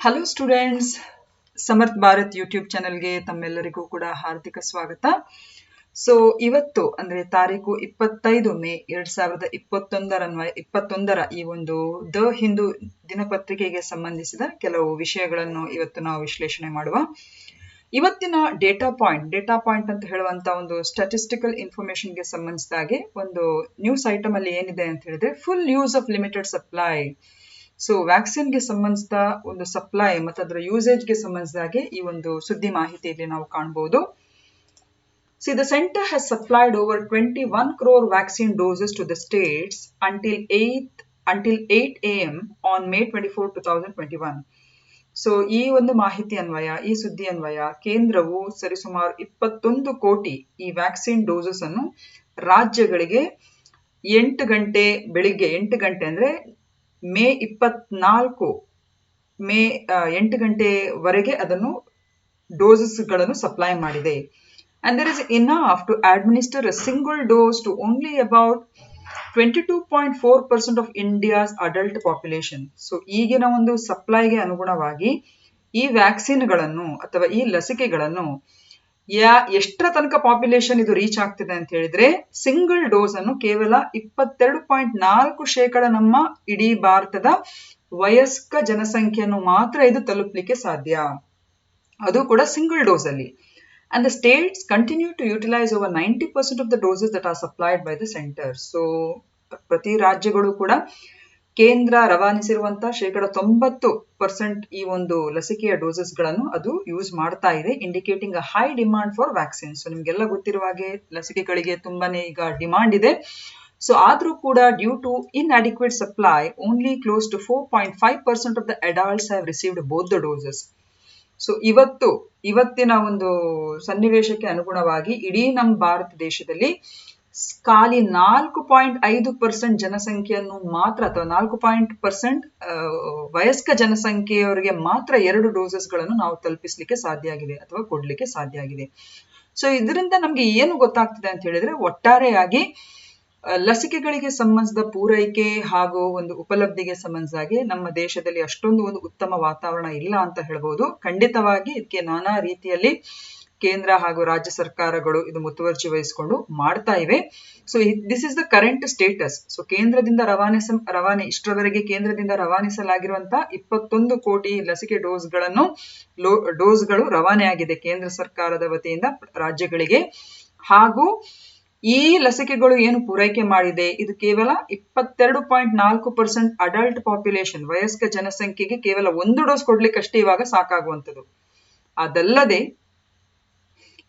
Hello students, ಸಮರ್ಥ Bharat YouTube ಚಾನೆಲ್ಗೆ ತಮ್ಮೆಲ್ಲರಿಗೂ ಕೂಡ ಹಾರ್ದಿಕ ಸ್ವಾಗತ. ಸೊ ಇವತ್ತು ಅಂದ್ರೆ ತಾರೀಕು 25 ಮೇ 2021ರ ಈ ಒಂದು ದ ಹಿಂದೂ ದಿನಪತ್ರಿಕೆಗೆ ಸಂಬಂಧಿಸಿದ ಕೆಲವು ವಿಷಯಗಳನ್ನು ಇವತ್ತು ನಾವು ವಿಶ್ಲೇಷಣೆ ಮಾಡುವ. ಇವತ್ತಿನ ಡೇಟಾ ಪಾಯಿಂಟ್ ಅಂತ ಹೇಳುವಂತ ಒಂದು ಸ್ಟಾಟಿಸ್ಟಿಕಲ್ ಇನ್ಫಾರ್ಮೇಶನ್ಗೆ ಸಂಬಂಧಿಸಿದಾಗೆ ಒಂದು ನ್ಯೂಸ್ ಐಟಮ್ ಅಲ್ಲಿ ಏನಿದೆ ಅಂತ ಹೇಳಿದ್ರೆ, full use of limited supply. So ವ್ಯಾಕ್ಸಿನ್ಗೆ ಸಂಬಂಧಿಸಿದ ಒಂದು ಸಪ್ಲೈ ಮತ್ತು ಅದರ ಯೂಸೇಜ್ಗೆ ಸಂಬಂಧಿಸಿದಾಗೆ ಈ ಒಂದು ಸುದ್ದಿ ಮಾಹಿತಿಯಲ್ಲಿ ನಾವು ಕಾಣಬಹುದು. See, the center has supplied over 21 crore vaccine doses to the states until 8 a.m. on May 24, 2021. So ಈ ಒಂದು ಮಾಹಿತಿ ಅನ್ವಯ, ಈ ಸುದ್ದಿ ಅನ್ವಯ ಕೇಂದ್ರವು ಸರಿಸುಮಾರು 21 ಕೋಟಿ ಈ ವ್ಯಾಕ್ಸಿನ್ ಡೋಸಸ್ ಅನ್ನು ರಾಜ್ಯಗಳಿಗೆ ಬೆಳಿಗ್ಗೆ 8 ಗಂಟೆ ಅಂದ್ರೆ ಮೇ 24 ಮೇ 8 ಗಂಟೆವರೆಗೆ ಅದನ್ನು ಡೋಸಸ್ಗಳನ್ನು ಸಪ್ಲೈ ಮಾಡಿದೆ. And there is enough to administer a single dose to only about 22.4% of India's adult population. So ಈಗಿನ ಒಂದು ಸಪ್ಲೈಗೆ ಅನುಗುಣವಾಗಿ ಈ ವ್ಯಾಕ್ಸಿನ್ಗಳನ್ನು ಅಥವಾ ಈ ಲಸಿಕೆಗಳನ್ನು ಎಷ್ಟರ ತನಕ ಪಾಪ್ಯುಲೇಷನ್ ಇದು ರೀಚ್ ಆಗ್ತಿದೆ ಅಂತ ಹೇಳಿದ್ರೆ, ಸಿಂಗಲ್ ಡೋಸ್ ಅನ್ನು ಕೇವಲ 22.4% ನಮ್ಮ ಇಡೀ ಭಾರತದ ವಯಸ್ಕ ಜನಸಂಖ್ಯೆಯನ್ನು ಮಾತ್ರ ಇದು ತಲುಪಲಿಕ್ಕೆ ಸಾಧ್ಯ, ಅದು ಕೂಡ ಸಿಂಗಲ್ ಡೋಸ್ ಅಲ್ಲಿ. And the states continue to utilize over 90% of the doses that are supplied by the center. So ಪ್ರತಿ ರಾಜ್ಯಗಳು ಕೂಡ ಕೇಂದ್ರ ರವಾನಿಸಿರುವಂತಹ 90% ಈ ಒಂದು ಲಸಿಕೆಯ ಡೋಸಸ್ ಗಳನ್ನು ಅದು ಯೂಸ್ ಮಾಡ್ತಾ ಇದೆ, indicating a high demand for vaccine. So ನಿಮ್ಗೆಲ್ಲ ಗೊತ್ತಿರುವ ಹಾಗೆ ಲಸಿಕೆಗಳಿಗೆ ತುಂಬಾನೇ ಈಗ ಡಿಮಾಂಡ್ ಇದೆ. ಸೊ ಆದ್ರೂ ಕೂಡ due to inadequate supply, only close to 4.5% of the adults have received both the doses. So ಇವತ್ತಿನ ಒಂದು ಸನ್ನಿವೇಶಕ್ಕೆ ಅನುಗುಣವಾಗಿ ಇಡೀ ನಮ್ಮ ಭಾರತ ದೇಶದಲ್ಲಿ ಖಾಲಿ 4.5% ಜನಸಂಖ್ಯೆಯನ್ನು ಮಾತ್ರ, ಅಥವಾ 4% ವಯಸ್ಕ ಜನಸಂಖ್ಯೆಯವರಿಗೆ ಮಾತ್ರ 2 ಡೋಸಸ್ಗಳನ್ನು ನಾವು ತಲುಪಿಸ್ಲಿಕ್ಕೆ ಸಾಧ್ಯ ಆಗಿದೆ ಅಥವಾ ಕೊಡ್ಲಿಕ್ಕೆ ಸಾಧ್ಯ ಆಗಿದೆ. ಸೊ ಇದರಿಂದ ನಮ್ಗೆ ಏನು ಗೊತ್ತಾಗ್ತಿದೆ ಅಂತ ಹೇಳಿದ್ರೆ, ಒಟ್ಟಾರೆಯಾಗಿ ಲಸಿಕೆಗಳಿಗೆ ಸಂಬಂಧಿಸಿದ ಪೂರೈಕೆ ಹಾಗೂ ಒಂದು ಉಪಲಬ್ಧಿಗೆ ಸಂಬಂಧಿಸಾಗಿ ನಮ್ಮ ದೇಶದಲ್ಲಿ ಅಷ್ಟೊಂದು ಒಂದು ಉತ್ತಮ ವಾತಾವರಣ ಇಲ್ಲ ಅಂತ ಹೇಳ್ಬೋದು. ಖಂಡಿತವಾಗಿ ಇದಕ್ಕೆ ನಾನಾ ರೀತಿಯಲ್ಲಿ ಕೇಂದ್ರ ಹಾಗೂ ರಾಜ್ಯ ಸರ್ಕಾರಗಳು ಇದು ಮುತುವರ್ಜಿ ವಹಿಸಿಕೊಂಡು ಮಾಡ್ತಾ ಇವೆ. So this is the current status. So ಕೇಂದ್ರದಿಂದ ಇಷ್ಟರವರೆಗೆ ಕೇಂದ್ರದಿಂದ ರವಾನಿಸಲಾಗಿರುವಂತಹ 21 ಕೋಟಿ ಲಸಿಕೆ ಡೋಸ್ಗಳು ರವಾನೆ ಆಗಿದೆ ಕೇಂದ್ರ ಸರ್ಕಾರದ ವತಿಯಿಂದ ರಾಜ್ಯಗಳಿಗೆ. ಹಾಗೂ ಈ ಲಸಿಕೆಗಳು ಏನು ಪೂರೈಕೆ ಮಾಡಿದೆ, ಇದು ಕೇವಲ 22.4% ಅಡಲ್ಟ್ ಪಾಪ್ಯುಲೇಷನ್, ವಯಸ್ಕ ಜನಸಂಖ್ಯೆಗೆ ಕೇವಲ 1 ಡೋಸ್ ಕೊಡ್ಲಿಕ್ಕಷ್ಟೇ ಇವಾಗ ಸಾಕಾಗುವಂಥದ್ದು. ಅದಲ್ಲದೆ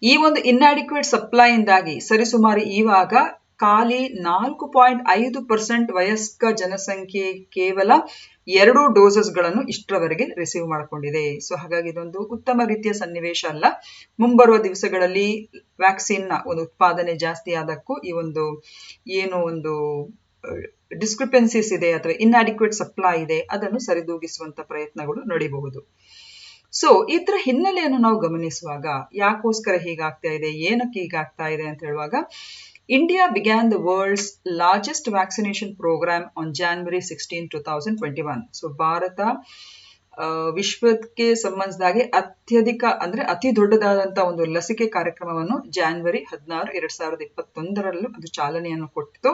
ಈ ಒಂದು ಇನ್ಅಡಿಕ್ವೇಟ್ ಸಪ್ಲೈ ಇಂದಾಗಿ ಸರಿಸುಮಾರು ಇವಾಗ ಖಾಲಿ 4.5% ವಯಸ್ಕ ಜನಸಂಖ್ಯೆ ಕೇವಲ 2 ಡೋಸಸ್ಗಳನ್ನು ಇಷ್ಟರವರೆಗೆ ರಿಸೀವ್ ಮಾಡಿಕೊಂಡಿದೆ. ಸೊ ಹಾಗಾಗಿ ಇದೊಂದು ಉತ್ತಮ ರೀತಿಯ ಸನ್ನಿವೇಶ ಅಲ್ಲ. ಮುಂಬರುವ ದಿವಸಗಳಲ್ಲಿ ವ್ಯಾಕ್ಸಿನ್ ನ ಒಂದು ಉತ್ಪಾದನೆ ಜಾಸ್ತಿ ಆದಕ್ಕೂ ಈ ಒಂದು ಏನು ಡಿಸ್ಕ್ರಿಪೆನ್ಸೀಸ್ ಇದೆ ಅಥವಾ ಇನ್ಅಡಿಕ್ವೇಟ್ ಸಪ್ಲೈ ಇದೆ, ಅದನ್ನು ಸರಿದೂಗಿಸುವಂತ ಪ್ರಯತ್ನಗಳು ನಡೀಬಹುದು. ಸೊ ಇದರ ಹಿನ್ನೆಲೆಯನ್ನು ನಾವು ಗಮನಿಸುವಾಗ ಯಾಕೋಸ್ಕರ ಹೀಗಾಗ್ತಾ ಇದೆ, ಏನಕ್ಕೆ ಹೀಗಾಗ್ತಾ ಇದೆ ಅಂತ ಹೇಳುವಾಗ, India began the world's largest vaccination program on January 16, 2021. So Bharat ವಿಶ್ವಕ್ಕೆ ಸಂಬಂಧಿಸಿದಾಗೆ ಅತಿ ದೊಡ್ಡದಾದಂತ ಒಂದು ಲಸಿಕೆ ಕಾರ್ಯಕ್ರಮವನ್ನು January 16, 2021 ಅದು ಚಾಲನೆಯನ್ನು ಕೊಟ್ಟಿತು.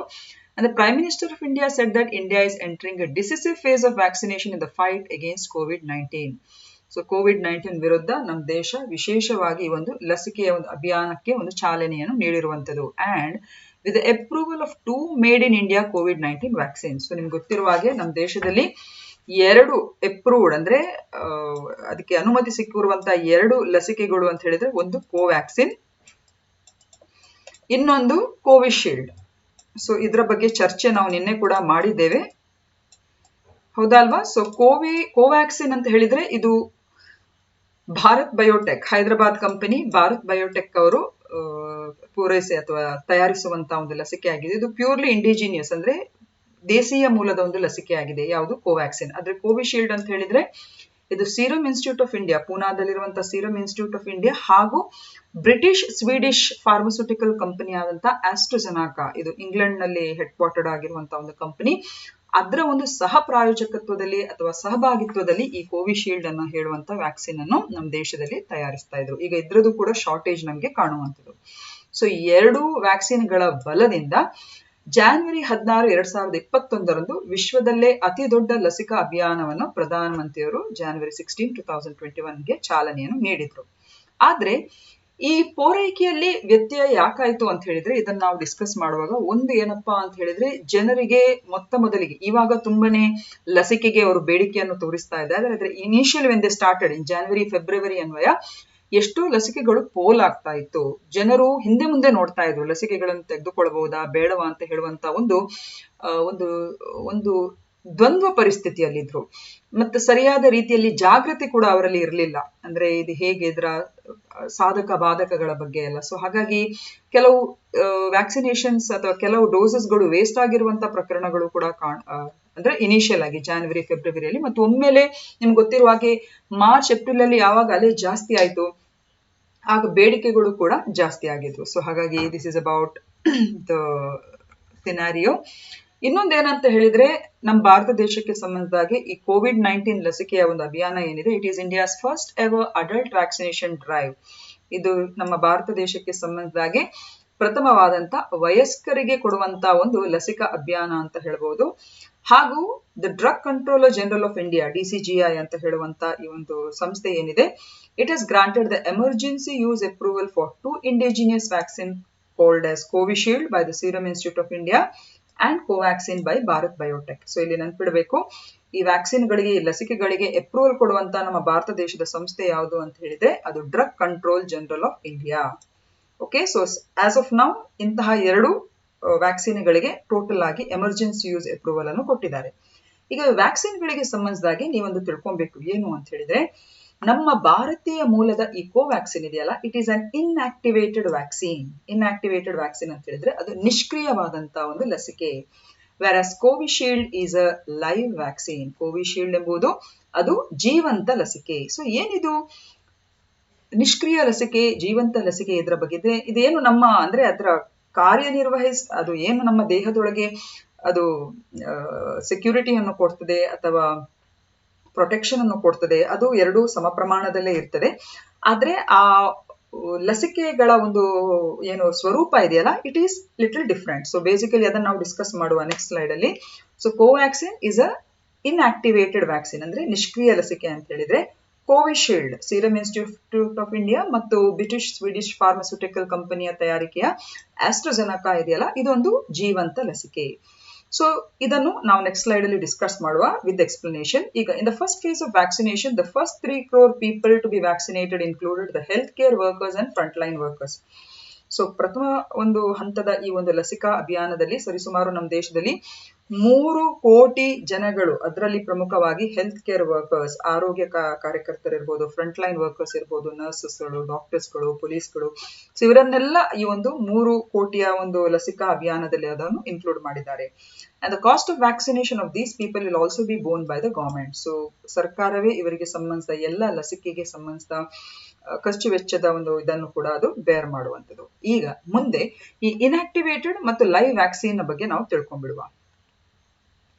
And the Prime Minister of India said that India is entering a decisive phase of vaccination in the fight against COVID-19. So COVID-19 ವಿರುದ್ಧ ನಮ್ಮ ದೇಶ ವಿಶೇಷವಾಗಿ ಒಂದು ಲಸಿಕೆಯ ಒಂದು ಅಭಿಯಾನಕ್ಕೆ ಒಂದು ಚಾಲನೆಯನ್ನು ನೀಡಿರುವಂತದ್ದು. And with approval of 2 made in India ಕೋವಿಡ್-19 ವ್ಯಾಕ್ಸಿನ್. ಸೊ ನಿಮ್ಗೆ ಗೊತ್ತಿರುವ ಹಾಗೆ ನಮ್ಮ ದೇಶದಲ್ಲಿ 2 ಅಪ್ರೂವ್ಡ್ ಅಂದ್ರೆ ಅದಕ್ಕೆ ಅನುಮತಿ ಸಿಕ್ಕಿರುವಂತಹ 2 ಲಸಿಕೆಗಳು ಅಂತ ಹೇಳಿದ್ರೆ, ಒಂದು ಕೋವ್ಯಾಕ್ಸಿನ್, ಇನ್ನೊಂದು ಕೋವಿಶೀಲ್ಡ್. ಸೊ ಇದರ ಬಗ್ಗೆ ಚರ್ಚೆ ನಾವು ನಿನ್ನೆ ಕೂಡ ಮಾಡಿದ್ದೇವೆ, ಹೌದಲ್ವಾ? ಸೊ ಕೋವ್ಯಾಕ್ಸಿನ್ ಅಂತ ಹೇಳಿದ್ರೆ ಇದು Bharat biotech, Hyderabad company Bharat biotech ಅವರು ಪೂರೈಸಿ ಅಥವಾ ತಯಾರಿಸುವಂತ ಒಂದು ಲಸಿಕೆ ಆಗಿದೆ. ಇದು ಪ್ಯೂರ್ಲಿ ಇಂಡಿಜಿನಿಯಸ್ ಅಂದ್ರೆ ದೇಶೀಯ ಮೂಲದ ಒಂದು ಲಸಿಕೆ ಆಗಿದೆ, ಯಾವುದು ಕೋವ್ಯಾಕ್ಸಿನ್. ಆದ್ರೆ ಕೋವಿಶೀಲ್ಡ್ ಅಂತ ಹೇಳಿದ್ರೆ ಇದು ಸೀರಮ್ ಇನ್ಸ್ಟಿಟ್ಯೂಟ್ ಆಫ್ ಇಂಡಿಯಾ, ಪೂನಾದಲ್ಲಿರುವಂತಹ ಸೀರಮ್ ಇನ್ಸ್ಟಿಟ್ಯೂಟ್ ಆಫ್ ಇಂಡಿಯಾ ಹಾಗೂ ಸ್ವೀಡಿಶ್ ಫಾರ್ಮಸ್ಯೂಟಿಕಲ್ ಕಂಪನಿ ಆದಂತಹ ಆಸ್ಟ್ರಾಜೆನೆಕಾ, ಇದು ಇಂಗ್ಲೆಂಡ್ ನಲ್ಲಿ ಹೆಡ್ ಕ್ವಾರ್ಟರ್ಡ್ ಆಗಿರುವಂತಹ ಒಂದು ಕಂಪನಿ, ಅದರ ಒಂದು ಸಹ ಪ್ರಾಯೋಜಕತ್ವದಲ್ಲಿ ಅಥವಾ ಸಹಭಾಗಿತ್ವದಲ್ಲಿ ಈ ಕೋವಿಶೀಲ್ಡ್ ಅನ್ನು ಹೇಳುವಂತ ವ್ಯಾಕ್ಸಿನ್ ಅನ್ನು ನಮ್ಮ ದೇಶದಲ್ಲಿ ತಯಾರಿಸ್ತಾ ಇದ್ರು. ಈಗ ಇದ್ರದ್ದು ಕೂಡ ಶಾರ್ಟೇಜ್ ನಮಗೆ ಕಾಣುವಂಥದ್ದು. ಸೊ ಎರಡು ವ್ಯಾಕ್ಸಿನ್ಗಳ ಬಲದಿಂದ ಜಾನ್ವರಿ 16, 2021 ವಿಶ್ವದಲ್ಲೇ ಅತಿ ದೊಡ್ಡ ಲಸಿಕಾ ಅಭಿಯಾನವನ್ನು ಪ್ರಧಾನಮಂತ್ರಿಯವರು ಜಾನ್ವರಿ 16, 2021ಗೆ ಚಾಲನೆಯನ್ನು ನೀಡಿದ್ರು. ಆದ್ರೆ ಈ ಪೂರೈಕೆಯಲ್ಲಿ ವ್ಯತ್ಯಯ ಯಾಕಾಯ್ತು ಅಂತ ಹೇಳಿದ್ರೆ ಇದನ್ನ ನಾವು ಡಿಸ್ಕಸ್ ಮಾಡುವಾಗ ಒಂದು ಏನಪ್ಪಾ ಅಂತ ಹೇಳಿದ್ರೆ ಜನರಿಗೆ ಮೊದಲಿಗೆ ಇವಾಗ ತುಂಬಾನೇ ಲಸಿಕೆಗೆ ಅವರು ಬೇಡಿಕೆಯನ್ನು ತೋರಿಸ್ತಾ ಇದ್ದಾರೆ. ಆದ್ರೆ initial when they started in January February ಅನ್ವಯ ಎಷ್ಟೋ ಲಸಿಕೆಗಳು ಪೋಲ್ ಆಗ್ತಾ ಇತ್ತು. ಜನರು ಹಿಂದೆ ಮುಂದೆ ನೋಡ್ತಾ ಇದ್ರು ಲಸಿಕೆಗಳನ್ನು ತೆಗೆದುಕೊಳ್ಬಹುದಾ ಬೇಡವಾ ಅಂತ ಹೇಳುವಂತ ಒಂದು ದ್ವಂದ್ವ ಪರಿಸ್ಥಿತಿಯಲ್ಲಿದ್ರು. ಮತ್ತೆ ಸರಿಯಾದ ರೀತಿಯಲ್ಲಿ ಜಾಗೃತಿ ಕೂಡ ಅವರಲ್ಲಿ ಇರಲಿಲ್ಲ. ಅಂದ್ರೆ ಇದು ಹೇಗೆ ಇದರ ಸಾಧಕ ಬಾಧಕಗಳ ಬಗ್ಗೆ ಎಲ್ಲ. ಸೊ ಹಾಗಾಗಿ ಕೆಲವು ವ್ಯಾಕ್ಸಿನೇಷನ್ಸ್ ಅಥವಾ ಕೆಲವು ಡೋಸಸ್ಗಳು ವೇಸ್ಟ್ ಆಗಿರುವಂತ ಪ್ರಕರಣಗಳು ಕೂಡ ಅಂದ್ರೆ ಇನಿಷಿಯಲ್ ಆಗಿ ಜಾನ್ವರಿ ಫೆಬ್ರವರಿಯಲ್ಲಿ, ಮತ್ತು ಒಮ್ಮೆಲೆ ನಿಮ್ಗೆ ಗೊತ್ತಿರುವ ಹಾಗೆ ಮಾರ್ಚ್ ಏಪ್ರಿಲ್ ಅಲ್ಲಿ ಯಾವಾಗ ಅಲೆ ಜಾಸ್ತಿ ಆಯ್ತು ಆಗ ಬೇಡಿಕೆಗಳು ಕೂಡ ಜಾಸ್ತಿ ಆಗಿದ್ವು. ಸೊ ಹಾಗಾಗಿ this is about the scenario. ಇನ್ನೊಂದೇನಂತ ಹೇಳಿದ್ರೆ ನಮ್ಮ ಭಾರತ ದೇಶಕ್ಕೆ ಸಂಬಂಧದಾಗಿ ಈ COVID-19 ಲಸಿಕೆಯ ಒಂದು ಅಭಿಯಾನ ಏನಿದೆ, it is India's first ever adult vaccination drive. ಇದು ನಮ್ಮ ಭಾರತ ದೇಶಕ್ಕೆ ಸಂಬಂಧದಾಗಿ ಪ್ರಥಮವಾದಂತ ವಯಸ್ಕರಿಗೆ ಕೊಡುವಂತ ಒಂದು ಲಸಿಕಾ ಅಭಿಯಾನ ಅಂತ ಹೇಳ್ಬೋದು. ಹಾಗೂ the drug controller general of India DCGI ಅಂತ ಹೇಳುವಂತ ಈ ಒಂದು ಸಂಸ್ಥೆ ಏನಿದೆ, it has granted the emergency use approval for 2 indigenous vaccine called as Covishield by the serum Institute of India and Covaxin by Bharat biotech. So ಇಲ್ಲಿ ನೆನ್ಪಿಡ್ಬೇಕು, ಈ ವ್ಯಾಕ್ಸಿನ್ಗಳಿಗೆ ಈ ಲಸಿಕೆಗಳಿಗೆ ಅಪ್ರೂವಲ್ ಕೊಡುವಂತ ನಮ್ಮ ಭಾರತ ದೇಶದ ಸಂಸ್ಥೆ ಯಾವುದು ಅಂತ ಹೇಳಿದ್ರೆ ಅದು drug control general of India. Okay, so as of now ಇಂತಹ 2 ವ್ಯಾಕ್ಸಿನ್ಗಳಿಗೆ ಟೋಟಲ್ ಆಗಿ ಎಮರ್ಜೆನ್ಸಿ ಯೂಸ್ ಅಪ್ರೂವಲ್ ಅನ್ನು ಕೊಟ್ಟಿದ್ದಾರೆ. ಈಗ ವ್ಯಾಕ್ಸಿನ್ಗಳಿಗೆ ಸಂಬಂಧಿಸಿದಾಗಿ ನೀವೊಂದು ತಿಳ್ಕೊಬೇಕು ಏನು ಅಂತ ಹೇಳಿದ್ರೆ, ನಮ್ಮ ಭಾರತೀಯ ಮೂಲದ ಈ ಕೋವ್ಯಾಕ್ಸಿನ್ ಇದೆಯಲ್ಲ, it is an inactivated vaccine. Inactivated vaccine ಅಂತ ಹೇಳಿದ್ರೆ ಅದು ನಿಷ್ಕ್ರಿಯವಾದಂತಹ ಒಂದು ಲಸಿಕೆ. Versus Covishield is a live vaccine. Covishield ಎಂಬುದು ಅದು ಜೀವಂತ ಲಸಿಕೆ. ಸೊ ಏನಿದು ನಿಷ್ಕ್ರಿಯ ಲಸಿಕೆ, ಜೀವಂತ ಲಸಿಕೆ, ಇದರ ಬಗ್ಗೆ ಇದೇನು ನಮ್ಮ ಅಂದ್ರೆ ಅದರ ಅದು ಏನು ನಮ್ಮ ದೇಹದೊಳಗೆ ಅದು ಸೆಕ್ಯೂರಿಟಿಯನ್ನು ಕೊಡ್ತದೆ ಅಥವಾ ಪ್ರೊಟೆಕ್ಷನ್ ಅನ್ನು ಕೊಡ್ತದೆ, ಅದು ಎರಡೂ ಸಮ ಪ್ರಮಾಣದಲ್ಲೇ ಇರ್ತದೆ. ಆದ್ರೆ ಆ ಲಸಿಕೆಗಳ ಒಂದು ಏನು ಸ್ವರೂಪ ಇದೆಯಲ್ಲ, it is little different. So basically ಅದನ್ನ ನಾವು ಡಿಸ್ಕಸ್ ಮಾಡುವ ನೆಕ್ಸ್ಟ್ ಸ್ಲೈಡ್ ಅಲ್ಲಿ. So Covaxin is a inactivated vaccine, ಅಂದ್ರೆ ನಿಷ್ಕ್ರಿಯ ಲಸಿಕೆ ಅಂತ ಹೇಳಿದ್ರೆ Covishield serum Institute of India ಮತ್ತು ಬ್ರಿಟಿಷ್ ಸ್ವೀಡಿಶ್ ಫಾರ್ಮಸ್ಯೂಟಿಕಲ್ ಕಂಪನಿಯ ತಯಾರಿಕೆಯ ಆಸ್ಟ್ರಾಜೆನೆಕಾ ಇದೆಯಲ್ಲ, ಇದೊಂದು ಜೀವಂತ ಲಸಿಕೆ. ಸೊ ಇದನ್ನು ನಾವು ನೆಕ್ಸ್ಟ್ ಸ್ಲೈಡ್ ಅಲ್ಲಿ ಡಿಸ್ಕಸ್ ಮಾಡುವ ವಿತ್ ಎಕ್ಸ್ಪ್ಲನೇಷನ್. ಈಗ in the first phase of vaccination, the first 3 crore people to be vaccinated included the healthcare workers and frontline workers. So ಪ್ರಥಮ ಒಂದು ಹಂತದ ಈ ಒಂದು ಲಸಿಕಾ ಅಭಿಯಾನದಲ್ಲಿ ಸರಿಸುಮಾರು ನಮ್ಮ ದೇಶದಲ್ಲಿ 3 ಕೋಟಿ ಜನಗಳು, ಅದರಲ್ಲಿ ಪ್ರಮುಖವಾಗಿ ಹೆಲ್ತ್ ಕೇರ್ ವರ್ಕರ್ಸ್, ಆರೋಗ್ಯ ಕಾರ್ಯಕರ್ತರಿರ್ಬೋದು, ಫ್ರಂಟ್ ಲೈನ್ ವರ್ಕರ್ಸ್ ಇರ್ಬೋದು, ನರ್ಸಸ್ಗಳು, ಡಾಕ್ಟರ್ಸ್ಗಳು, ಪೊಲೀಸ್ಗಳು, ಸೊ ಇವರನ್ನೆಲ್ಲ ಈ ಒಂದು 3 ಕೋಟಿಯ ಒಂದು ಲಸಿಕಾ ಅಭಿಯಾನದಲ್ಲಿ ಅದನ್ನು ಇನ್ಕ್ಲೂಡ್ ಮಾಡಿದ್ದಾರೆ. And the cost of vaccination of these people will also be bone by the government. So ಸರ್ಕಾರವೇ ಇವರಿಗೆ ಸಂಬಂಧಿಸಿದ ಎಲ್ಲ ಲಸಿಕೆಗೆ ಸಂಬಂಧಿಸಿದ ಖರ್ಚು ವೆಚ್ಚದ ಒಂದು ಇದನ್ನು ಕೂಡ ಅದು ಬೇರ್ ಮಾಡುವಂಥದ್ದು. ಈಗ ಮುಂದೆ ಈ ಇನ್ಆಕ್ಟಿವೇಟೆಡ್ ಮತ್ತು ಲೈವ್ ವ್ಯಾಕ್ಸಿನ್ ಬಗ್ಗೆ ನಾವು ತಿಳ್ಕೊಂಡ್ಬಿಡುವ.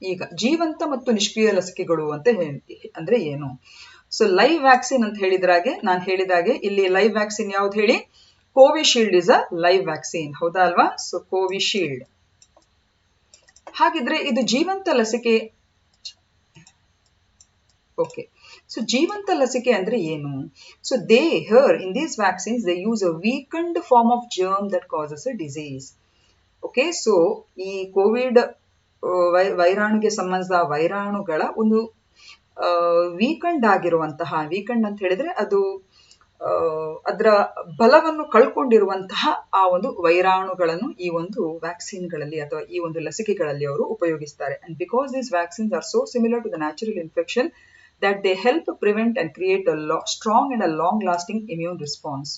ಈಗ ಜೀವಂತ ಮತ್ತು ನಿಷ್ಕ್ರಿಯ ಲಸಿಕೆಗಳು ಅಂತ ಅಂದ್ರೆ ಏನು? ಸೊ ಲೈವ್ ವ್ಯಾಕ್ಸಿನ್ ಅಂತ ಹೇಳಿದ್ರಾಗೆ ನಾನು ಹೇಳಿದಾಗೆ ಇಲ್ಲಿ ಲೈವ್ ವ್ಯಾಕ್ಸಿನ್ ಯಾವ್ದು ಹೇಳಿ, Covishield is a live vaccine, ಹೌದಾ ಅಲ್ವಾ? So Covishield. ಹಾಗಿದ್ರೆ ಇದು ಜೀವಂತ ಲಸಿಕೆ. ಓಕೆ, ಸೊ ಜೀವಂತ ಲಸಿಕೆ ಅಂದ್ರೆ ಏನು? So in these vaccines they use a weakened form of germ that causes a disease. Okay, so ಈ ಕೋವಿಡ್ ವೈರಾಣುಗೆ ಸಂಬಂಧಿಸಿದ ವೈರಾಣುಗಳ ಒಂದು ವೀಕೆಂಡ್ ಆಗಿರುವಂತಹ, ವೀಕೆಂಡ್ ಅಂತ ಹೇಳಿದ್ರೆ ಅದು ಅದರ ಬಲವನ್ನು ಕಳ್ಕೊಂಡಿರುವಂತಹ ಆ ಒಂದು ವೈರಾಣುಗಳನ್ನು ಈ ಒಂದು ವ್ಯಾಕ್ಸಿನ್ಗಳಲ್ಲಿ ಅಥವಾ ಈ ಒಂದು ಲಸಿಕೆಗಳಲ್ಲಿ ಅವರು ಉಪಯೋಗಿಸ್ತಾರೆ. And because these vaccines are so similar to the natural infection that they help prevent and create a strong and a long lasting immune response.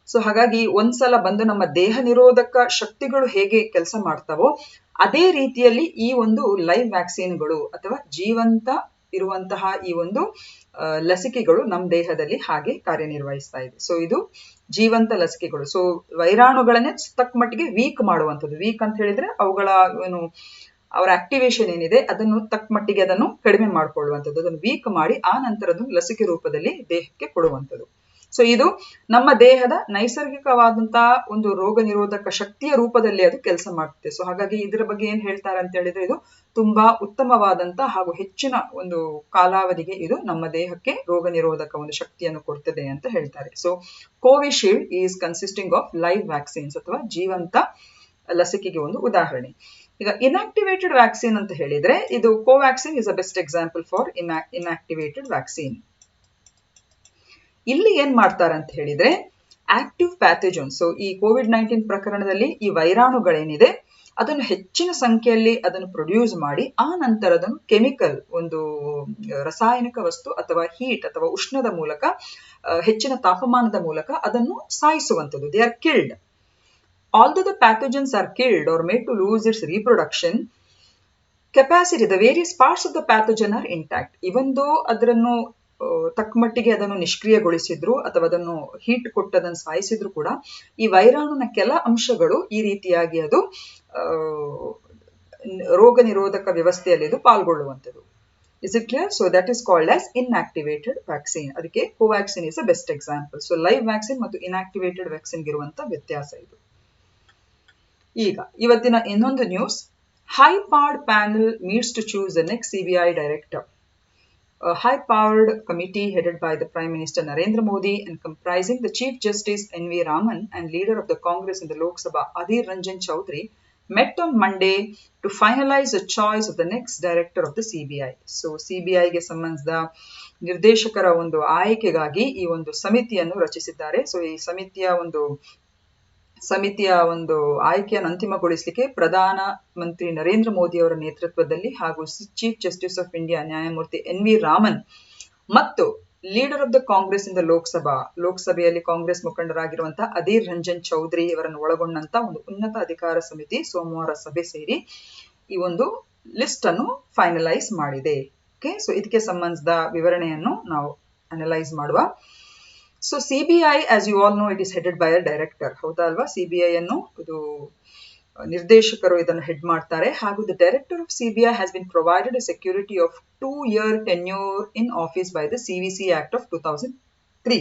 So ಹಾಗಾಗಿ ಒಂದ್ಸಲ ಬಂದು ನಮ್ಮ ದೇಹ ನಿರೋಧಕ ಶಕ್ತಿಗಳು ಹೇಗೆ ಕೆಲಸ ಮಾಡ್ತಾವೋ ಅದೇ ರೀತಿಯಲ್ಲಿ ಈ ಒಂದು ಲೈವ್ ವ್ಯಾಕ್ಸಿನ್ಗಳು ಅಥವಾ ಜೀವಂತ ಇರುವಂತಹ ಈ ಒಂದು ಲಸಿಕೆಗಳು ನಮ್ಮ ದೇಹದಲ್ಲಿ ಹಾಗೆ ಕಾರ್ಯನಿರ್ವಹಿಸ್ತಾ ಇದೆ. ಸೊ ಇದು ಜೀವಂತ ಲಸಿಕೆಗಳು. ಸೊ ವೈರಾಣುಗಳನ್ನೇ ತಕ್ಕ ಮಟ್ಟಿಗೆ ವೀಕ್ ಮಾಡುವಂಥದ್ದು. ವೀಕ್ ಅಂತ ಹೇಳಿದ್ರೆ ಅವುಗಳ ಏನು ಅವರ ಆಕ್ಟಿವೇಶನ್ ಏನಿದೆ ಅದನ್ನು ತಕ್ಕ ಮಟ್ಟಿಗೆ ಅದನ್ನು ಕಡಿಮೆ ಮಾಡಿಕೊಳ್ಳುವಂಥದ್ದು, ಅದನ್ನು ವೀಕ್ ಮಾಡಿ ಆ ನಂತರ ಅದನ್ನು ಲಸಿಕೆ ರೂಪದಲ್ಲಿ ದೇಹಕ್ಕೆ ಕೊಡುವಂಥದ್ದು. ಸೊ ಇದು ನಮ್ಮ ದೇಹದ ನೈಸರ್ಗಿಕವಾದಂತಹ ಒಂದು ರೋಗ ನಿರೋಧಕ ಶಕ್ತಿಯ ರೂಪದಲ್ಲಿ ಅದು ಕೆಲಸ ಮಾಡುತ್ತೆ. ಸೊ ಹಾಗಾಗಿ ಇದರ ಬಗ್ಗೆ ಏನ್ ಹೇಳ್ತಾರೆ ಅಂತ ಹೇಳಿದ್ರೆ, ಇದು ತುಂಬಾ ಉತ್ತಮವಾದಂತ ಹಾಗೂ ಹೆಚ್ಚಿನ ಒಂದು ಕಾಲಾವಧಿಗೆ ಇದು ನಮ್ಮ ದೇಹಕ್ಕೆ ರೋಗ ನಿರೋಧಕ ಒಂದು ಶಕ್ತಿಯನ್ನು ಕೊಡ್ತದೆ ಅಂತ ಹೇಳ್ತಾರೆ. So Covishield is consisting of live vaccines ಅಥವಾ ಜೀವಂತ ಲಸಿಕೆಗೆ ಒಂದು ಉದಾಹರಣೆ. ಈಗ ಇನ್ಆಕ್ಟಿವೇಟೆಡ್ ವ್ಯಾಕ್ಸಿನ್ ಅಂತ ಹೇಳಿದ್ರೆ, ಇದು Covaxin is a best example for inactivated vaccine. ಇಲ್ಲಿ ಏನ್ ಮಾಡ್ತಾರೆ ಅಂತ ಹೇಳಿದ್ರೆ, ಆಕ್ಟಿವ್ ಪ್ಯಾಥೋಜನ್, ಸೊ ಈ ಕೋವಿಡ್-19 ಪ್ರಕರಣದಲ್ಲಿ ಈ ವೈರಾಣುಗಳೇನಿದೆ ಅದನ್ನು ಹೆಚ್ಚಿನ ಸಂಖ್ಯೆಯಲ್ಲಿ ಅದನ್ನು ಪ್ರೊಡ್ಯೂಸ್ ಮಾಡಿ ಆ ನಂತರ ಅದನ್ನು ಕೆಮಿಕಲ್ ಒಂದು ರಾಸಾಯನಿಕ ವಸ್ತು ಅಥವಾ ಹೀಟ್ ಅಥವಾ ಉಷ್ಣದ ಮೂಲಕ ಹೆಚ್ಚಿನ ತಾಪಮಾನದ ಮೂಲಕ ಅದನ್ನು ಸಾಯಿಸುವಂಥದ್ದು. They are killed. Although the pathogens are killed or made to lose its reproduction capacity, the various parts of the pathogen are intact. Even though ಅದನ್ನು ತಕ್ಕಮಟ್ಟಿಗೆ ಅದನ್ನು ನಿಷ್ಕ್ರಿಯಗೊಳಿಸಿದ್ರು ಅಥವಾ ಅದನ್ನು ಹೀಟ್ ಕೊಟ್ಟು ಅದನ್ನು ಸಾಯಿಸಿದ್ರು ಕೂಡ ಈ ವೈರಾಣುನ ಕೆಲ ಅಂಶಗಳು ಈ ರೀತಿಯಾಗಿ ಅದು ರೋಗ ನಿರೋಧಕ ವ್ಯವಸ್ಥೆಯಲ್ಲಿ ಇದು ಪಾಲ್ಗೊಳ್ಳುವಂಥದ್ದು. Is it clear? So that is called as inactivated vaccine. ಅದಕ್ಕೆ Covaxin is a best example. So live vaccine ಮತ್ತು inactivated vaccine ಗಿರುವಂತ ವ್ಯತ್ಯಾಸ ಇದು. ಈಗ ಇವತ್ತಿನ ಇನ್ನೊಂದು news, high-powered panel meets to choose the next CBI director. A high-powered committee headed by the Prime Minister Narendra Modi and comprising the Chief Justice N.V. Raman and leader of the Congress in the Lok Sabha Adhir Ranjan Chaudhary met on Monday to finalize the choice of the next director of the CBI. So CBI ಗೆ ಸಂಬಂಧಿಸಿದ ನಿರ್ದೇಶಕರ ಒಂದು ಆಯ್ಕೆಗಾಗಿ ಈ ಒಂದು ಸಮಿತಿಯನ್ನು ರಚಿಸಿದ್ದಾರೆ. So ಈ ಸಮಿತಿಯ ಒಂದು ಆಯ್ಕೆಯನ್ನು ಅಂತಿಮಗೊಳಿಸಲಿಕ್ಕೆ ಪ್ರಧಾನ ಮಂತ್ರಿ ನರೇಂದ್ರ ಮೋದಿ ಅವರ ನೇತೃತ್ವದಲ್ಲಿ ಹಾಗೂ ಚೀಫ್ ಜಸ್ಟಿಸ್ ಆಫ್ ಇಂಡಿಯಾ ನ್ಯಾಯಮೂರ್ತಿ ಎನ್.ವಿ. ರಾಮನ್ ಮತ್ತು leader of the Congress in the ಲೋಕಸಭೆಯಲ್ಲಿ ಕಾಂಗ್ರೆಸ್ ಮುಖಂಡರಾಗಿರುವಂತಹ ಅಧೀರ್ ರಂಜನ್ ಚೌಧರಿ ಅವರನ್ನು ಒಳಗೊಂಡಂತ ಒಂದು ಉನ್ನತ ಅಧಿಕಾರ ಸಮಿತಿ ಸೋಮವಾರ ಸಭೆ ಸೇರಿ ಈ ಒಂದು ಲಿಸ್ಟ್ ಅನ್ನು ಫೈನಲೈಸ್ ಮಾಡಿದೆ. ಓಕೆ, ಸೊ ಇದಕ್ಕೆ ಸಂಬಂಧಿಸಿದ ವಿವರಣೆಯನ್ನು ನಾವು ಅನಲೈಸ್ ಮಾಡುವ. So CBI, as you all know, it is headed by a director. ಹೌದಾ ಅಲ್ವಾ? CBI ಅನ್ನು ಇದು ನಿರ್ದೇಶಕರು ಇದನ್ನು ಹೆಡ್ ಮಾಡ್ತಾರೆ ಹಾಗೂ the director of CBI has been provided a security of 2-year tenure in office by the CVC Act of 2003.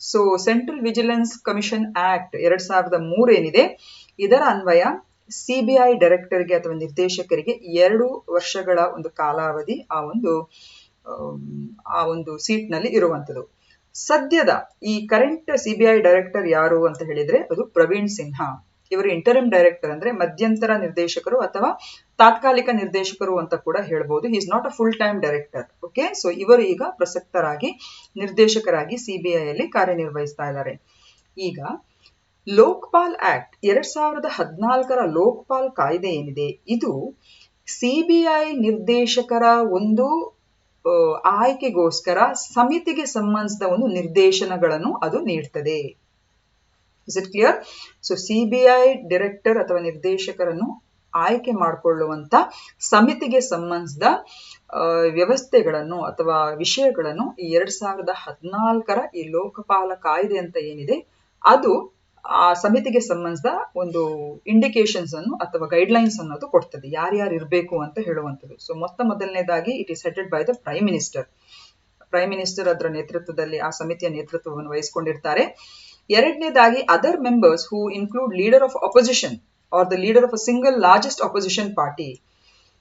So Central Vigilance Commission Act 2003 ಏನಿದೆ, ಇದರ ಅನ್ವಯ CBI ಡೈರೆಕ್ಟರ್ಗೆ ಅಥವಾ ನಿರ್ದೇಶಕರಿಗೆ 2 ವರ್ಷಗಳ ಒಂದು ಕಾಲಾವಧಿ ಆ ಒಂದು ಸೀಟ್ ನಲ್ಲಿ ಇರುವಂತದ್ದು. ಸದ್ಯದ ಈ ಕರೆಂಟ್ CBI ಡೈರೆಕ್ಟರ್ ಯಾರು ಅಂತ ಹೇಳಿದ್ರೆ ಅದು ಪ್ರವೀಣ್ ಸಿನ್ಹಾ. ಇವರು ಇಂಟರಿಮ್ ಡೈರೆಕ್ಟರ್ ಅಂದ್ರೆ ಮಧ್ಯಂತರ ನಿರ್ದೇಶಕರು ಅಥವಾ ತಾತ್ಕಾಲಿಕ ನಿರ್ದೇಶಕರು ಅಂತ ಕೂಡ ಹೇಳ್ಬೋದು. He is not a full time director. Okay, so ಇವರು ಈಗ ಪ್ರಸಕ್ತರಾಗಿ ನಿರ್ದೇಶಕರಾಗಿ CBI ಅಲ್ಲಿ ಕಾರ್ಯನಿರ್ವಹಿಸ್ತಾ ಇದ್ದಾರೆ. ಈಗ ಲೋಕ್ಪಾಲ್ ಆಕ್ಟ್ 2014ರ ಲೋಕ್ಪಾಲ್ ಕಾಯ್ದೆ ಏನಿದೆ, ಇದು CBI ನಿರ್ದೇಶಕರ ಒಂದು ಆಯ್ಕೆಗೋಸ್ಕರ ಸಮಿತಿಗೆ ಸಂಬಂಧಿಸಿದ ಒಂದು ನಿರ್ದೇಶನಗಳನ್ನು ಅದು ನೀಡ್ತದೆ. Is it clear? So CBI director ಅಥವಾ ನಿರ್ದೇಶಕರನ್ನು ಆಯ್ಕೆ ಮಾಡಿಕೊಳ್ಳುವಂತ ಸಮಿತಿಗೆ ಸಂಬಂಧಿಸಿದ ವ್ಯವಸ್ಥೆಗಳನ್ನು ಅಥವಾ ವಿಷಯಗಳನ್ನು ಈ 2014ರ ಈ ಲೋಕಪಾಲ ಕಾಯ್ದೆ ಅಂತ ಏನಿದೆ ಅದು ಆ ಸಮಿತಿಗೆ ಸಂಬಂಧಿಸಿದ ಒಂದು ಇಂಡಿಕೇಶನ್ಸ್ ಅನ್ನು ಅಥವಾ ಗೈಡ್ಲೈನ್ಸ್ ಅನ್ನೋದು ಕೊಡ್ತದೆ, ಯಾರ್ಯಾರು ಇರಬೇಕು ಅಂತ ಹೇಳುವಂಥದ್ದು. ಸೊ ಮೊದಲನೇದಾಗಿ it is headed by the prime minister ಅದರ ನೇತೃತ್ವದಲ್ಲಿ ಆ ಸಮಿತಿಯ ನೇತೃತ್ವವನ್ನು ವಹಿಸಿಕೊಂಡಿರ್ತಾರೆ. ಎರಡನೇದಾಗಿ other members who include leader of opposition are the leader of a single largest opposition party.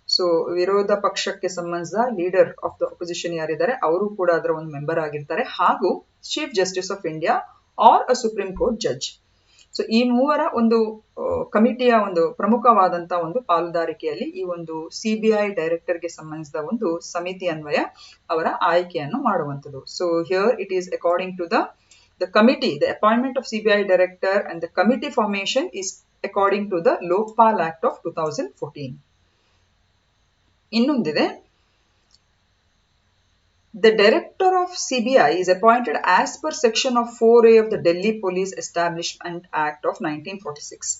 So ವಿರೋಧ ಪಕ್ಷಕ್ಕೆ ಸಂಬಂಧಿಸಿದ ಲೀಡರ್ ಆಫ್ ದ ಅಪೋಸಿಷನ್ ಯಾರಿದ್ದಾರೆ ಅವರು ಕೂಡ ಅದರ ಒಂದು ಮೆಂಬರ್ ಆಗಿರ್ತಾರೆ, ಹಾಗೂ chief justice of India or a supreme court judge. So ಈ ಮೂವರ ಒಂದು ಕಮಿಟಿಯ ಒಂದು ಪ್ರಮುಖವಾದಂತ ಒಂದು ಪಾಲುದಾರಿಕೆಯಲ್ಲಿ ಈ ಒಂದು CBI ಡೈರೆಕ್ಟರ್ಗೆ ಸಂಬಂಧಿಸಿದ ಒಂದು ಸಮಿತಿ ಅನ್ವಯ ಅವರ ಆಯ್ಕೆಯನ್ನು ಮಾಡುವಂಥದ್ದು. So here it is according to the committee, the appointment of CBI director and the committee formation is according to the Lokpal Act of 2014. ಇನ್ನೊಂದಿದೆ, the director of CBI is appointed as per section of 4A of the Delhi Police Establishment Act of 1946.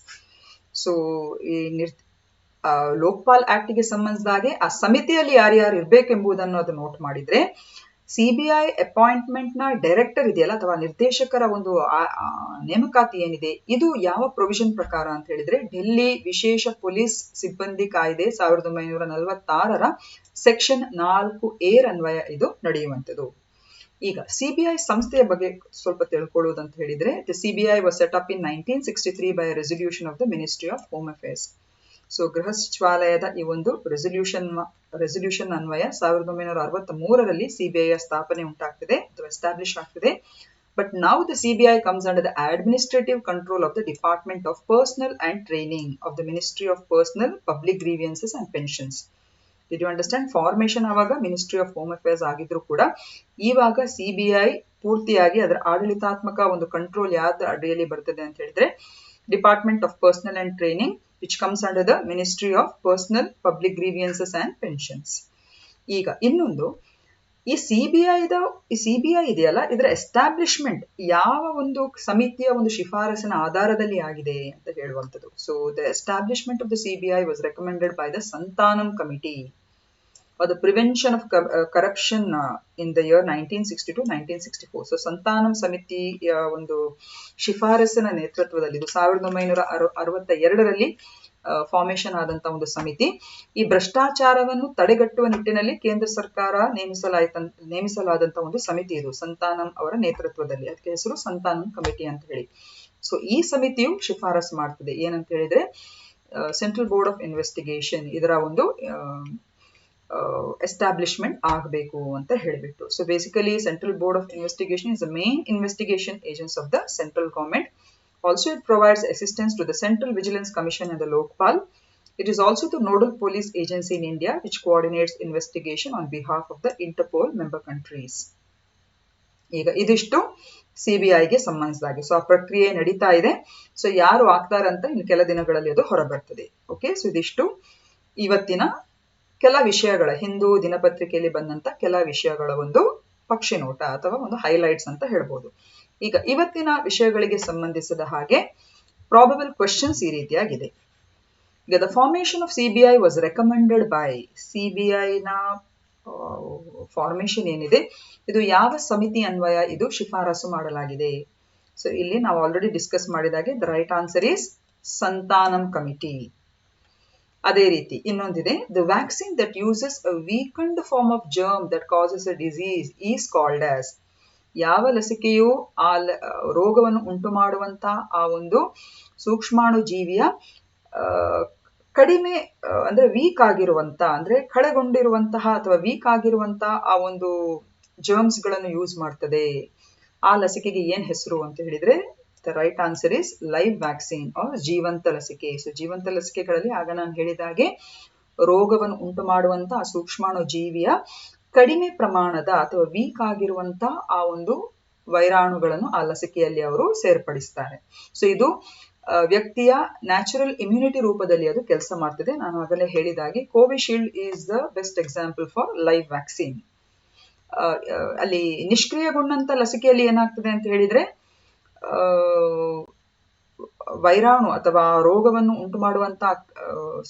So ಈ Lokpal act ಗೆ ಸಂಬಂಧಿಸಿದಾಗೆ ಆ ಸಮಿತಿಯಲ್ಲಿ ಯಾರ್ಯಾರು ಇರಬೇಕೆಂಬುದನ್ನು ಅದು note ಮಾಡಿದ್ರೆ, CBI appointment ನ director ಇದೆಯಲ್ಲ ಅಥವಾ ನಿರ್ದೇಶಕರ ಒಂದು ನೇಮಕಾತಿ ಏನಿದೆ ಇದು ಯಾವ ಪ್ರೊವಿಷನ್ ಪ್ರಕಾರ ಅಂತ ಹೇಳಿದ್ರೆ ಡೆಲ್ಲಿ ವಿಶೇಷ ಪೊಲೀಸ್ ಸಿಬ್ಬಂದಿ ಕಾಯ್ದೆ 1946ರ ಸೆಕ್ಷನ್ 4A ಅನ್ವಯ ಇದು ನಡೆಯುವಂಥದ್ದು. ಈಗ ಸಿಬಿಐ ಸಂಸ್ಥೆಯ ಬಗ್ಗೆ ಸ್ವಲ್ಪ ತಿಳ್ಕೊಳ್ಳುವುದಂತ ಹೇಳಿದ್ರೆ the CBI was set up in 1963 by resolution of the ministry of home affairs. So ಗೃಹ ಸಚಿವಾಲಯದ ಈ ಒಂದು ರೆಸಲ್ಯೂಷನ್ ಅನ್ವಯ 1963ರಲ್ಲಿ ಸಿಬಿಐ ಸ್ಥಾಪನೆ ಉಂಟಾಗ್ತದೆ ಅಥವಾ ಎಸ್ಟಾಬ್ಲಿಷ್ ಆಗ್ತದೆ. But now the CBI comes under the administrative control of the department of personnel and training of the ministry of personnel public grievances and pensions. Did you understand? Formation ಆವಾಗ ministry of home affairs ಆಗಿದ್ರು ಕೂಡ ಇವಾಗ CBI ಪೂರ್ತಿಯಾಗಿ ಅದರ ಆಡಳಿತಾತ್ಮಕ ಒಂದು control ಯಾವ್ದು ಅಡಿಯಲ್ಲಿ ಬರ್ತದೆ ಅಂತ ಹೇಳಿದ್ರೆ department of personnel and training which comes under the Ministry of Personal Public Grievances and Pensions. ಈಗ ಇನ್ನೊಂದು ಈ ಸಿಬಿಐ ಇದೆಯಲ್ಲ ಇದರ ಎಸ್ಟಾಬ್ಲಿಷ್ಮೆಂಟ್ ಯಾವ ಒಂದು ಸಮಿತಿಯ ಒಂದು ಶಿಫಾರಸಿನ ಆಧಾರದಲ್ಲಿ ಆಗಿದೆ ಅಂತ ಹೇಳುವಂಥದ್ದು. So the establishment of the CBI was recommended by the Santhanam committee or the prevention of corruption in the year 1960-1964. So Santhanam ಸಮಿತಿಯ ಒಂದು ಶಿಫಾರಸಿನ ನೇತೃತ್ವದಲ್ಲಿ ಇದು 1962ರಲ್ಲಿ ಫಾರ್ಮೇಶನ್ ಆದಂತ ಒಂದು ಸಮಿತಿ ಈ ಭ್ರಷ್ಟಾಚಾರವನ್ನು ತಡೆಗಟ್ಟುವ ನಿಟ್ಟಿನಲ್ಲಿ ಕೇಂದ್ರ ಸರ್ಕಾರ ನೇಮಿಸಲಾದಂತ ಒಂದು ಸಮಿತಿ ಇದು ಸಂತಾನಂ ಅವರ ನೇತೃತ್ವದಲ್ಲಿ. ಅದಕ್ಕೆ ಹೆಸರು ಸಂತಾನಂ ಕಮಿಟಿ ಅಂತ ಹೇಳಿ. ಸೊ ಈ ಸಮಿತಿಯು ಶಿಫಾರಸು ಮಾಡ್ತದೆ ಏನಂತ ಹೇಳಿದ್ರೆ ಸೆಂಟ್ರಲ್ ಬೋರ್ಡ್ ಆಫ್ ಇನ್ವೆಸ್ಟಿಗೇಷನ್ ಇದರ ಒಂದು ಎಸ್ಟಾಬ್ಲಿಷ್ಮೆಂಟ್ ಆಗಬೇಕು ಅಂತ ಹೇಳಿಬಿಟ್ಟು. So basically central board of investigation is the main investigation agency of the central government. Also it provides assistance to the Central Vigilance Commission and the Lokpal. It is also the nodal police agency in India which coordinates investigation on behalf of the Interpol member countries. ಈಗ ಇದಿಷ್ಟು ಸಿಬಿಐಗೆ ಸಂಬಂಧಿಸಿದಾಗೆ. So ಆ ಪ್ರಕ್ರಿಯೆ ನಡೀತಾ ಇದೆ. So ಯಾರು ಆಗ್ತಾರಂತ ಇನ್ನು ಕೆಲ ದಿನಗಳಲ್ಲಿ ಅದು ಹೊರಬರ್ತದೆ. ಓಕೆ, ಸೊ ಇದಿಷ್ಟು ಇವತ್ತಿನ ಕೆಲ ವಿಷಯಗಳ ಹಿಂದೂ ದಿನಪತ್ರಿಕೆಯಲ್ಲಿ ಬಂದಂತ ಕೆಲ ವಿಷಯಗಳ ಒಂದು ಪಕ್ಷಿ ನೋಟ ಅಥವಾ ಒಂದು ಹೈಲೈಟ್ಸ್ ಅಂತ ಹೇಳ್ಬೋದು. ಈಗ ಇವತ್ತಿನ ವಿಷಯಗಳಿಗೆ ಸಂಬಂಧಿಸಿದ ಹಾಗೆ ಪ್ರಾಬಬಲ್ ಕ್ವೆಶ್ಚನ್ಸ್ ಈ ರೀತಿಯಾಗಿದೆ. ಈಗ the formation of CBI was recommended by CBI ನ ಫಾರ್ಮೇಶನ್ ಏನಿದೆ ಇದು ಯಾವ ಸಮಿತಿ ಅನ್ವಯ ಇದು ಶಿಫಾರಸು ಮಾಡಲಾಗಿದೆ? ಸೊ ಇಲ್ಲಿ ನಾವು ಆಲ್ರೆಡಿ ಡಿಸ್ಕಸ್ ಮಾಡಿದಾಗೆ the right answer is Santhanam committee. ಅದೇ ರೀತಿ ಇನ್ನೊಂದಿದೆ, the vaccine that uses a weakened form of germ that causes a disease is called as. ಯಾವ ಲಸಿಕೆಯು ಆ ರೋಗವನ್ನು ಉಂಟು ಮಾಡುವಂತ ಆ ಒಂದು ಸೂಕ್ಷ್ಮಾಣು ಜೀವಿಯ ಕಡಿಮೆ ಅಂದ್ರೆ ವೀಕ್ ಆಗಿರುವಂತ ಅಂದ್ರೆ ಕಳೆಗೊಂಡಿರುವಂತಹ ಅಥವಾ ವೀಕ್ ಆಗಿರುವಂತಹ ಆ ಒಂದು ಜರ್ಮ್ಸ್ ಗಳನ್ನು ಯೂಸ್ ಮಾಡ್ತದೆ, ಆ ಲಸಿಕೆಗೆ ಏನ್ ಹೆಸರು ಅಂತ ಹೇಳಿದ್ರೆ the right answer is live vaccine or ಜೀವಂತ ಲಸಿಕೆ. ಸೊ ಜೀವಂತ ಲಸಿಕೆಗಳಲ್ಲಿ ಆಗ ನಾನು ಹೇಳಿದಾಗೆ ರೋಗವನ್ನು ಉಂಟು ಮಾಡುವಂತ ಆ ಸೂಕ್ಷ್ಮಾಣು ಜೀವಿಯ ಕಡಿಮೆ ಪ್ರಮಾಣದ ಅಥವಾ ವೀಕ್ ಆಗಿರುವಂತ ಆ ಒಂದು ವೈರಾಣುಗಳನ್ನು ಆ ಲಸಿಕೆಯಲ್ಲಿ ಅವರು ಸೇರ್ಪಡಿಸ್ತಾರೆ. ಸೊ ಇದು ವ್ಯಕ್ತಿಯ ನ್ಯಾಚುರಲ್ ಇಮ್ಯುನಿಟಿ ರೂಪದಲ್ಲಿ ಅದು ಕೆಲಸ ಮಾಡ್ತದೆ. ನಾನು ಆಗಲೇ ಹೇಳಿದಾಗೆ Covishield is the best example for live vaccine. ಅಲ್ಲಿ ನಿಷ್ಕ್ರಿಯಗೊಂಡಂತ ಲಸಿಕೆಯಲ್ಲಿ ಏನಾಗ್ತದೆ ಅಂತ ಹೇಳಿದ್ರೆ ವೈರಾಣು ಅಥವಾ ರೋಗವನ್ನು ಉಂಟು ಮಾಡುವಂತ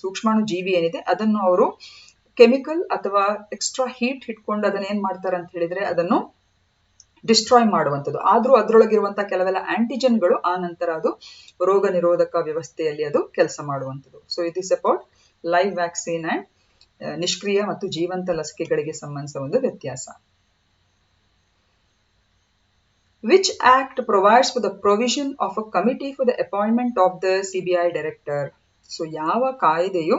ಸೂಕ್ಷ್ಮಾಣು ಜೀವಿ ಏನಿದೆ ಅದನ್ನು ಅವರು ಕೆಮಿಕಲ್ ಅಥವಾ ಎಕ್ಸ್ಟ್ರಾ ಹೀಟ್ ಇಟ್ಕೊಂಡು ಅದನ್ನ ಏನ್ ಮಾಡ್ತಾರೆ ಅಂತ ಹೇಳಿದ್ರೆ ಅದನ್ನು ಡಿಸ್ಟ್ರಾಯ್ ಮಾಡುವಂಥದ್ದು. ಆದ್ರೂ ಅದರೊಳಗಿರುವಂತಹ ಕೆಲವೆಲ್ಲ ಆಂಟಿಜೆನ್ಗಳು ಆ ನಂತರ ಅದು ರೋಗ ನಿರೋಧಕ ವ್ಯವಸ್ಥೆಯಲ್ಲಿ ಅದು ಕೆಲಸ ಮಾಡುವಂಥದ್ದು. So it is about live vaccine and ನಿಷ್ಕ್ರಿಯ ಮತ್ತು ಜೀವಂತ ಲಸಿಕೆಗಳಿಗೆ ಸಂಬಂಧಿಸಿದ ಒಂದು ವ್ಯತ್ಯಾಸ. Which act provides for the provision of a committee for the appointment of the CBI director? So ಯಾವ ಕಾಯ್ದೆಯು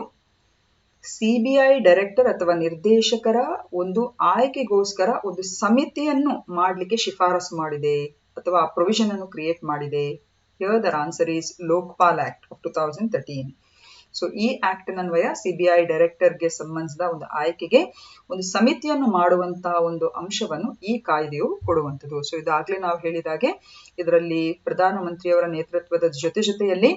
ಸಿಬಿಐ ಡೈರೆಕ್ಟರ್ ಅಥವಾ ನಿರ್ದೇಶಕರ ಒಂದು ಆಯ್ಕೆಗೋಸ್ಕರ ಒಂದು ಸಮಿತಿಯನ್ನು ಮಾಡಲಿಕ್ಕೆ ಶಿಫಾರಸು ಮಾಡಿದೆ ಅಥವಾ ಪ್ರೊವಿಷನ್ ಅನ್ನು ಕ್ರಿಯೇಟ್ ಮಾಡಿದೆ? Here the answer is Lokpal act of 2013. So ಈ ಆಕ್ಟ್ ಅನ್ವಯ ಸಿಬಿಐ ಡೈರೆಕ್ಟರ್ಗೆ ಸಂಬಂಧಿಸಿದ ಒಂದು ಆಯ್ಕೆಗೆ ಒಂದು ಸಮಿತಿಯನ್ನು ಮಾಡುವಂತಹ ಒಂದು ಅಂಶವನ್ನು ಈ ಕಾಯ್ದೆಯು ಕೊಡುವಂಥದ್ದು. ಸೊ ಇದಾಗ್ಲೇ ನಾವು ಹೇಳಿದಾಗೆ ಇದರಲ್ಲಿ ಪ್ರಧಾನಮಂತ್ರಿಯವರ ನೇತೃತ್ವದ ಜೊತೆಯಲ್ಲಿ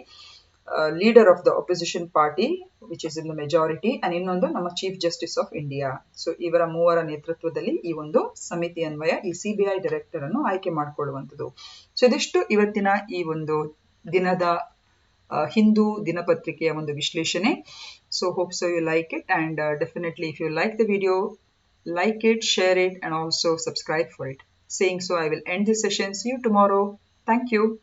leader of the opposition party which is in the majority and ಇನ್ನೊಂದು ನಮ್ಮ chief justice of India. So ಇವರ ಮೂವರ ನೇತೃತ್ವದಲ್ಲಿ ಈ ಒಂದು ಸಮಿತಿ ಅನ್ವಯ ಈ ಸಿಬಿಐ ಡೈರೆಕ್ಟರ್ ಅನ್ನು ಆಯ್ಕೆ ಮಾಡಿಕೊಳ್ಳುವಂಥದ್ದು. ಸೊ ಇದಿಷ್ಟು ಇವತ್ತಿನ ಈ ಒಂದು ದಿನದ ಹಿಂದೂ ದಿನಪತ್ರಿಕೆಯ ಒಂದು ವಿಶ್ಲೇಷಣೆ. So hope so you like it and definitely if you like the video like it, share it, and also subscribe for it. Saying so, I will end this session. See you tomorrow. Thank you.